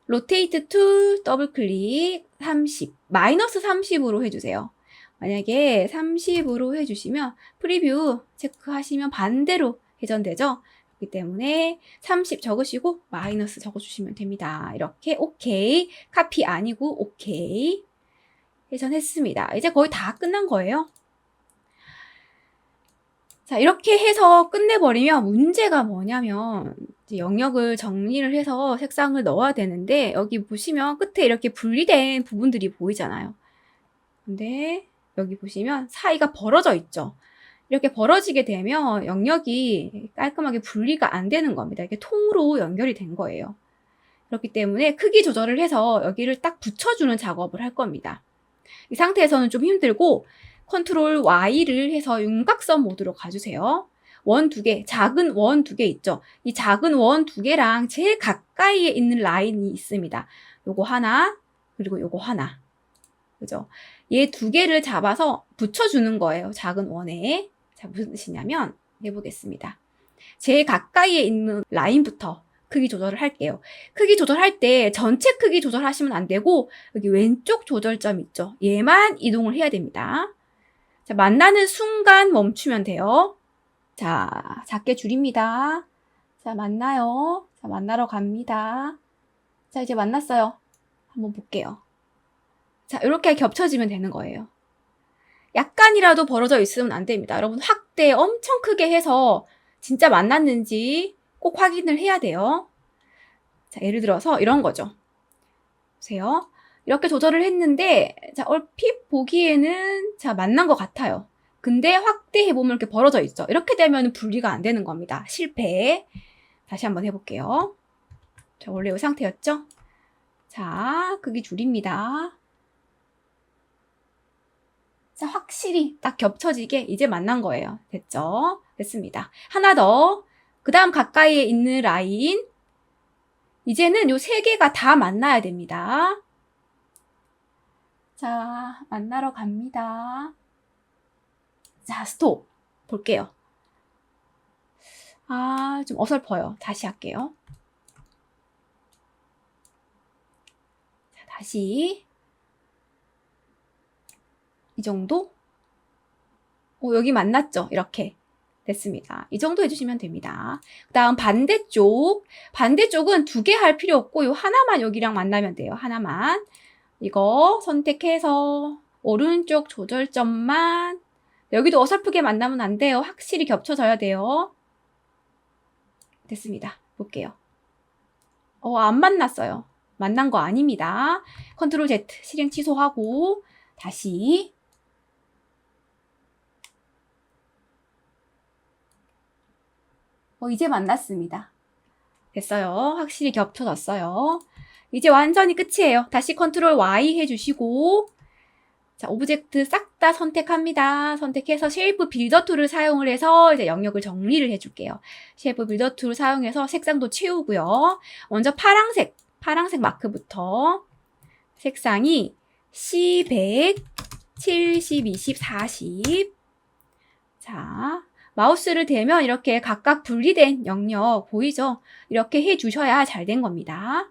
로테이트 툴 더블 클릭 30, 마이너스 30으로 해주세요. 만약에 30으로 해주시면 프리뷰 체크하시면 반대로 회전되죠? 그렇기 때문에 30 적으시고 마이너스 적어주시면 됩니다. 이렇게 오케이, 카피 아니고 오케이 회전했습니다. 이제 거의 다 끝난 거예요. 자, 이렇게 해서 끝내버리면 문제가 뭐냐면 이제 영역을 정리를 해서 색상을 넣어야 되는데 여기 보시면 끝에 이렇게 분리된 부분들이 보이잖아요. 근데 여기 보시면 사이가 벌어져 있죠. 이렇게 벌어지게 되면 영역이 깔끔하게 분리가 안 되는 겁니다. 이게 통으로 연결이 된 거예요. 그렇기 때문에 크기 조절을 해서 여기를 딱 붙여주는 작업을 할 겁니다. 이 상태에서는 좀 힘들고 컨트롤 Y를 해서 윤곽선 모드로 가주세요. 원 두 개, 작은 원 두 개 있죠? 이 작은 원 두 개랑 제일 가까이에 있는 라인이 있습니다. 요거 하나, 그리고 요거 하나. 그죠? 얘 두 개를 잡아서 붙여주는 거예요. 작은 원에. 자, 무슨 뜻이냐면, 해보겠습니다. 제일 가까이에 있는 라인부터 크기 조절을 할게요. 크기 조절할 때 전체 크기 조절하시면 안 되고 여기 왼쪽 조절점 있죠. 얘만 이동을 해야 됩니다. 자, 만나는 순간 멈추면 돼요. 자, 작게 줄입니다. 자, 만나요. 자, 만나러 갑니다. 자, 이제 만났어요. 한번 볼게요. 자, 이렇게 겹쳐지면 되는 거예요. 약간이라도 벌어져 있으면 안 됩니다. 여러분 확대 엄청 크게 해서 진짜 만났는지 꼭 확인을 해야 돼요. 자, 예를 들어서 이런 거죠. 보세요. 이렇게 조절을 했는데, 자, 얼핏 보기에는, 자, 만난 것 같아요. 근데 확대해보면 이렇게 벌어져 있죠. 이렇게 되면 분리가 안 되는 겁니다. 실패. 다시 한번 해볼게요. 자, 원래 이 상태였죠? 자, 크기 줄입니다. 자, 확실히 딱 겹쳐지게 이제 만난 거예요. 됐죠? 됐습니다. 하나 더. 그 다음 가까이에 있는 라인. 이제는 요 세 개가 다 만나야 됩니다. 자, 만나러 갑니다. 자, 스톱. 볼게요. 아, 좀 어설퍼요. 다시 할게요. 자, 다시. 이 정도? 여기 만났죠? 이렇게. 됐습니다. 이 정도 해주시면 됩니다. 그 다음 반대쪽. 반대쪽은 두 개 할 필요 없고 요 하나만 여기랑 만나면 돼요. 하나만. 이거 선택해서 오른쪽 조절점만 여기도 어설프게 만나면 안 돼요. 확실히 겹쳐져야 돼요. 됐습니다. 볼게요. 안 만났어요. 만난 거 아닙니다. 컨트롤 Z 실행 취소하고 다시 이제 만났습니다. 됐어요. 확실히 겹쳐졌어요. 이제 완전히 끝이에요. 다시 컨트롤 Y 해주시고 자, 오브젝트 싹 다 선택합니다. 선택해서 쉐이프 빌더 툴을 사용을 해서 이제 영역을 정리를 해줄게요. 쉐이프 빌더 툴을 사용해서 색상도 채우고요. 먼저 파랑색 마크부터 색상이 C100, 70, 20, 40 자, 마우스를 대면 이렇게 각각 분리된 영역 보이죠? 이렇게 해주셔야 잘 된 겁니다.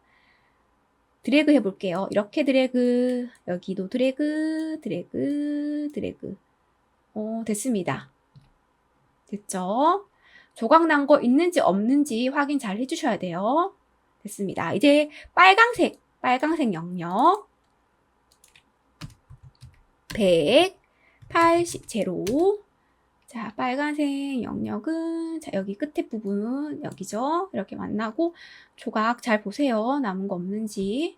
드래그 해볼게요. 이렇게 드래그, 여기도 드래그, 드래그, 드래그. 됐습니다. 됐죠? 조각 난 거 있는지 없는지 확인 잘 해주셔야 돼요. 됐습니다. 이제 빨강색 영역. 100, 80, 제로. 자, 빨간색 영역은, 자, 여기 끝에 부분, 여기죠? 이렇게 만나고, 조각 잘 보세요. 남은 거 없는지.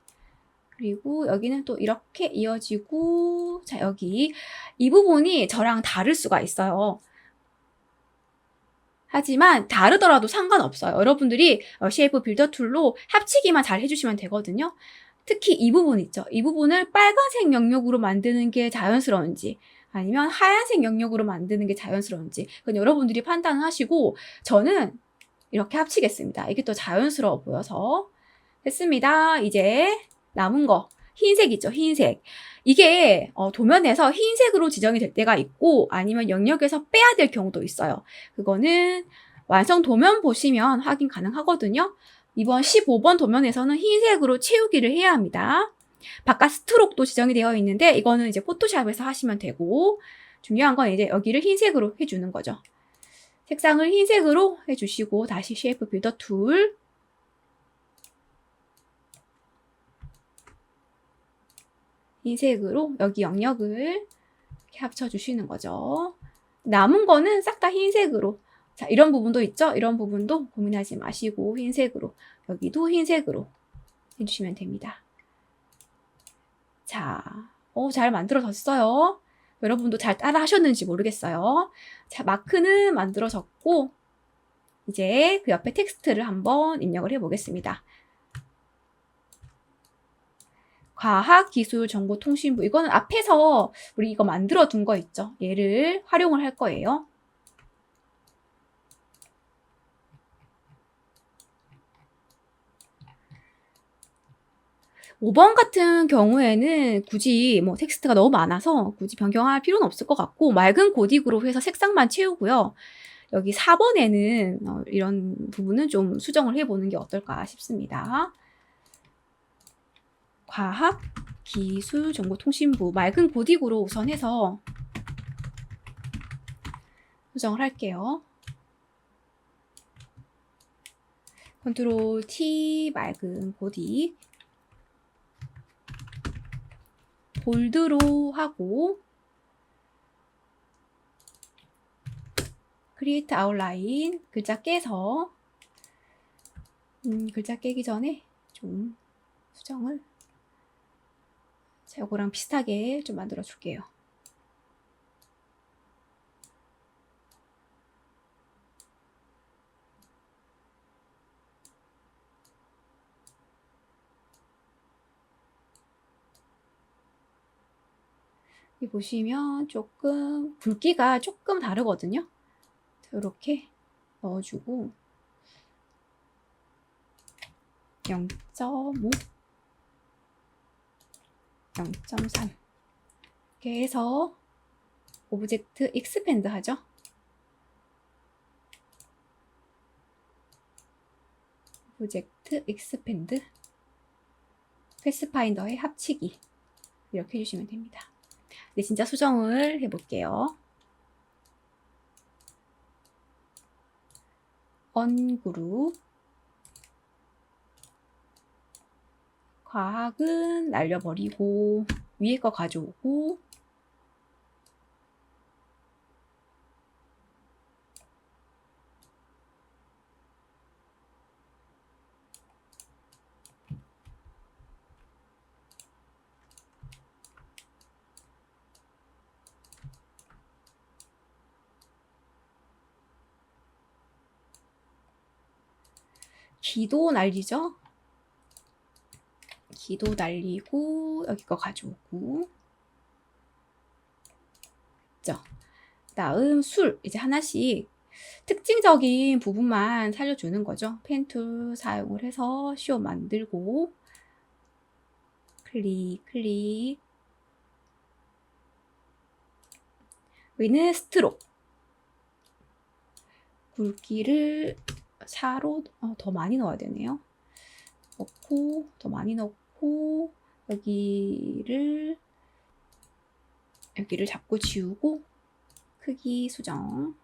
그리고 여기는 또 이렇게 이어지고, 자, 여기. 이 부분이 저랑 다를 수가 있어요. 하지만 다르더라도 상관없어요. 여러분들이 쉐이프 빌더 툴로 합치기만 잘 해주시면 되거든요. 특히 이 부분 있죠. 이 부분을 빨간색 영역으로 만드는 게 자연스러운지 아니면 하얀색 영역으로 만드는 게 자연스러운지 그건 여러분들이 판단하시고 저는 이렇게 합치겠습니다. 이게 또 자연스러워 보여서 됐습니다. 이제 남은 거 흰색이죠. 흰색. 이게 도면에서 흰색으로 지정이 될 때가 있고 아니면 영역에서 빼야 될 경우도 있어요. 그거는 완성 도면 보시면 확인 가능하거든요. 이번 15번 도면에서는 흰색으로 채우기를 해야 합니다. 바깥 스트로크도 지정이 되어 있는데 이거는 이제 포토샵에서 하시면 되고 중요한 건 이제 여기를 흰색으로 해주는 거죠. 색상을 흰색으로 해주시고 다시 쉐이프 빌더 툴 흰색으로 여기 영역을 이렇게 합쳐주시는 거죠. 남은 거는 싹 다 흰색으로 자 이런 부분도 있죠? 이런 부분도 고민하지 마시고 흰색으로 여기도 흰색으로 해주시면 됩니다. 자, 잘 만들어졌어요. 여러분도 잘 따라 하셨는지 모르겠어요. 자, 마크는 만들어졌고 이제 그 옆에 텍스트를 한번 입력을 해 보겠습니다. 과학기술정보통신부 이거는 앞에서 우리 이거 만들어 둔 거 있죠. 얘를 활용을 할 거예요. (5번) 같은 경우에는 굳이 뭐 텍스트가 너무 많아서 굳이 변경할 필요는 없을 것 같고 맑은 고딕으로 해서 색상만 채우고요. 여기 (4번에는) 이런 부분은 좀 수정을 해 보는 게 어떨까 싶습니다. 과학기술정보통신부 맑은 고딕으로 우선 해서 수정을 할게요. 컨트롤 T 맑은 고딕 볼드로 하고 크리에이트 아웃라인 글자 깨서 글자 깨기 전에 좀 수정을 자, 요거랑 비슷하게 좀 만들어 줄게요. 여기 보시면 조금 굵기가 조금 다르거든요. 이렇게 넣어주고 0.5, 0.3 이렇게 해서 오브젝트 익스펜드 하죠. 오브젝트 익스펜드 패스파인더의 합치기 이렇게 해주시면 됩니다. 네, 진짜 수정을 해볼게요. 언그룹 과학은 날려버리고 위에 거 가져오고 기도 날리죠? 기도 날리고 여기 거 가져오고 그죠? 다음 술 이제 하나씩 특징적인 부분만 살려주는 거죠. 펜툴 사용을 해서 시옷 만들고 클릭 여기는 스트록 굵기를 4로 더 많이 넣어야 되네요. 넣고 더 많이 넣고 여기를 잡고 지우고 크기 수정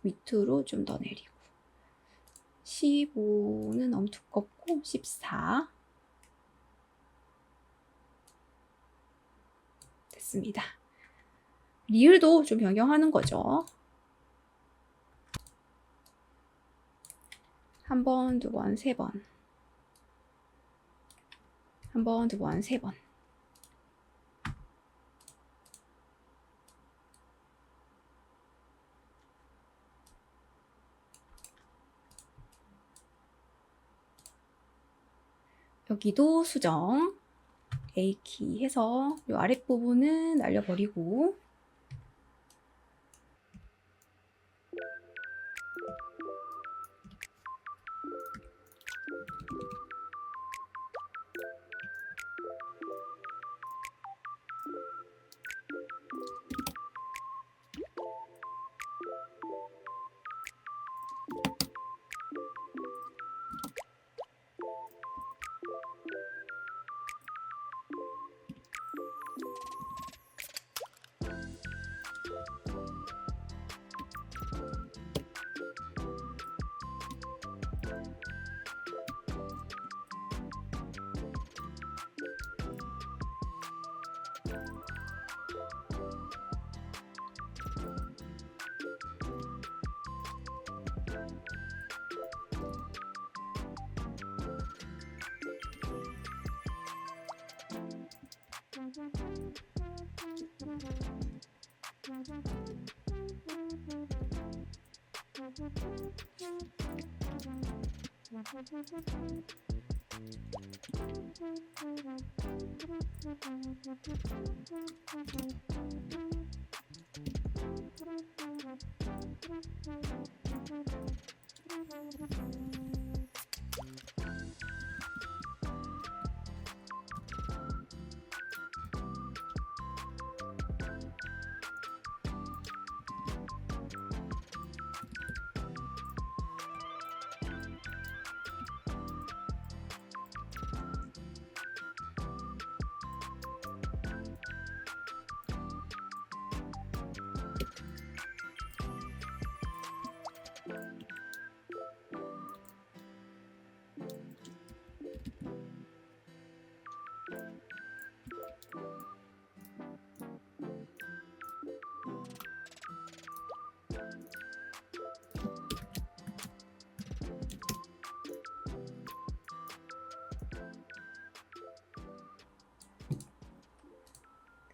밑으로 좀 더 내리고 15는 너무 두껍고 14 됐습니다. 리을도 좀 변경하는 거죠. 한 번, 두 번, 세 번. 한 번, 두 번, 세 번. 여기도 수정. A키 해서 이 아랫부분은 날려버리고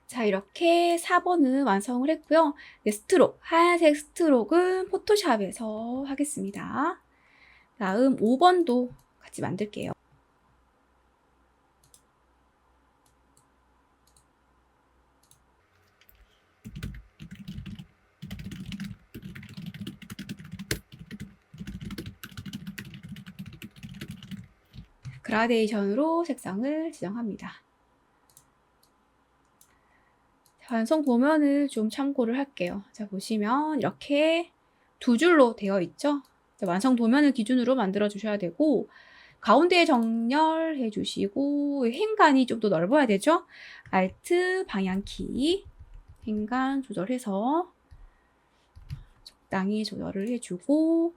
자, 이렇게 4번은 완성을 했고요. 네, 스트록, 하얀색 스트록은 포토샵에서 하겠습니다. 다음 5번도 같이 만들게요. 그라데이션으로 색상을 지정합니다. 완성 도면을 좀 참고를 할게요. 자, 보시면 이렇게 두 줄로 되어 있죠? 자, 완성 도면을 기준으로 만들어 주셔야 되고 가운데에 정렬해 주시고 행간이 좀 더 넓어야 되죠? Alt 방향키 행간 조절해서 적당히 조절을 해주고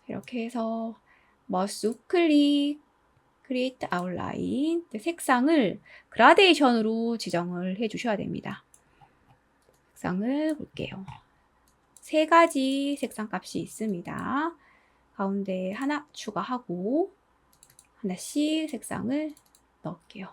이렇게 해서 마우스 우클릭 Create Outline 색상을 그라데이션으로 지정을 해 주셔야 됩니다. 색상을 볼게요. 세 가지 색상 값이 있습니다. 가운데 하나 추가하고 하나씩 색상을 넣을게요.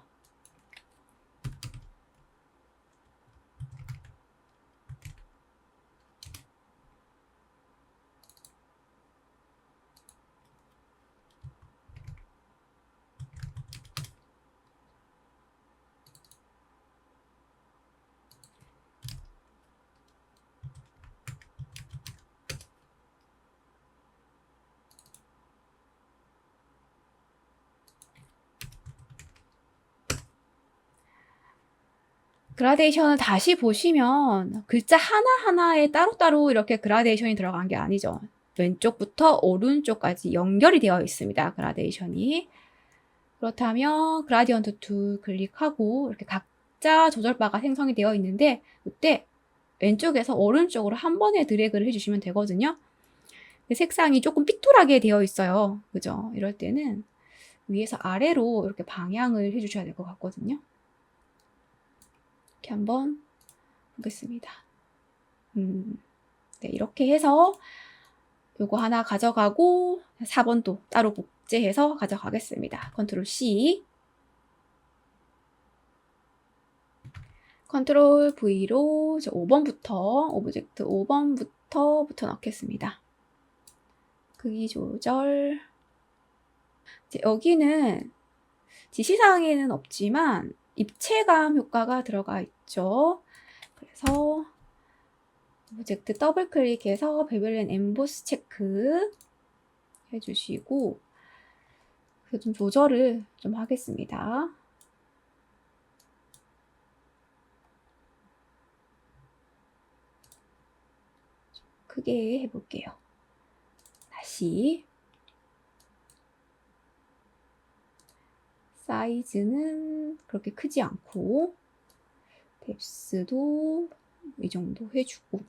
그라데이션을 다시 보시면 글자 하나하나에 따로따로 이렇게 그라데이션이 들어간 게 아니죠. 왼쪽부터 오른쪽까지 연결이 되어 있습니다. 그라데이션이. 그렇다면 그라디언트 툴 클릭하고 이렇게 각자 조절바가 생성이 되어 있는데 이때 왼쪽에서 오른쪽으로 한 번에 드래그를 해주시면 되거든요. 색상이 조금 삐뚤하게 되어 있어요. 그죠? 이럴 때는 위에서 아래로 이렇게 방향을 해주셔야 될 것 같거든요. 이렇게 한번 보겠습니다. 네, 이렇게 해서 요거 하나 가져가고 4번도 따로 복제해서 가져가겠습니다. 컨트롤 C. 컨트롤 V로 이제 5번부터 오브젝트 5번부터 넣겠습니다. 크기 조절. 이제 여기는 지시사항에는 없지만 입체감 효과가 들어가 있죠. 그래서 오브젝트 더블 클릭해서 베벨 앤 엠보스 체크 해주시고 좀 조절을 좀 하겠습니다. 크게 해볼게요. 다시 사이즈는 그렇게 크지 않고 뎁스도 이 정도 해주고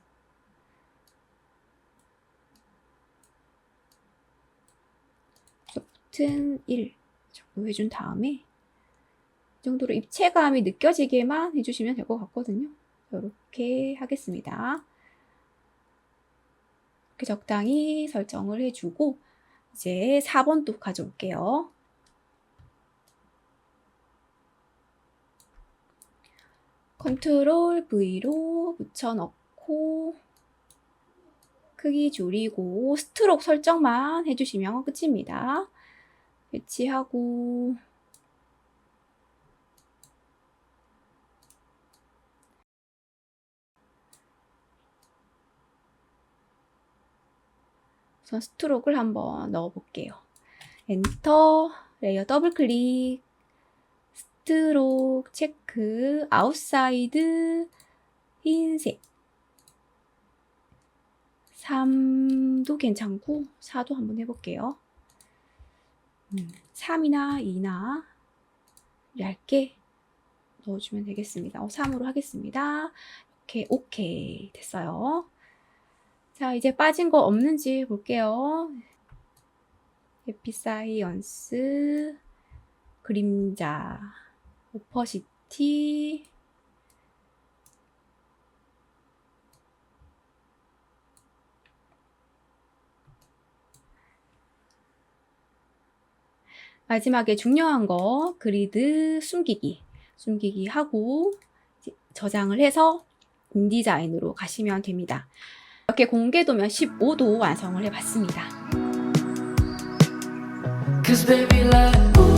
소프트는 1 정도 해준 다음에 이 정도로 입체감이 느껴지게만 해주시면 될 것 같거든요. 이렇게 하겠습니다. 이렇게 적당히 설정을 해주고 이제 4번 또 가져올게요. 컨트롤 V로 붙여넣고 크기 줄이고 스트로크 설정만 해주시면 끝입니다. 배치하고 우선 스트로크를 한번 넣어볼게요. 엔터, 레이어 더블 클릭, 스트로크 체크, 아웃사이드, 흰색 3도 괜찮고 4도 한번 해볼게요. 3이나 2나 얇게 넣어주면 되겠습니다. 3으로 하겠습니다. 이렇게 오케이 됐어요. 자, 이제 빠진 거 없는지 볼게요. 에피사이언스, 그림자, 오퍼시티, 마지막에 중요한 거 그리드 숨기기 하고 저장을 해서 인디자인으로 가시면 됩니다. 이렇게 공개도면 15도 완성을 해봤습니다. 'Cause baby like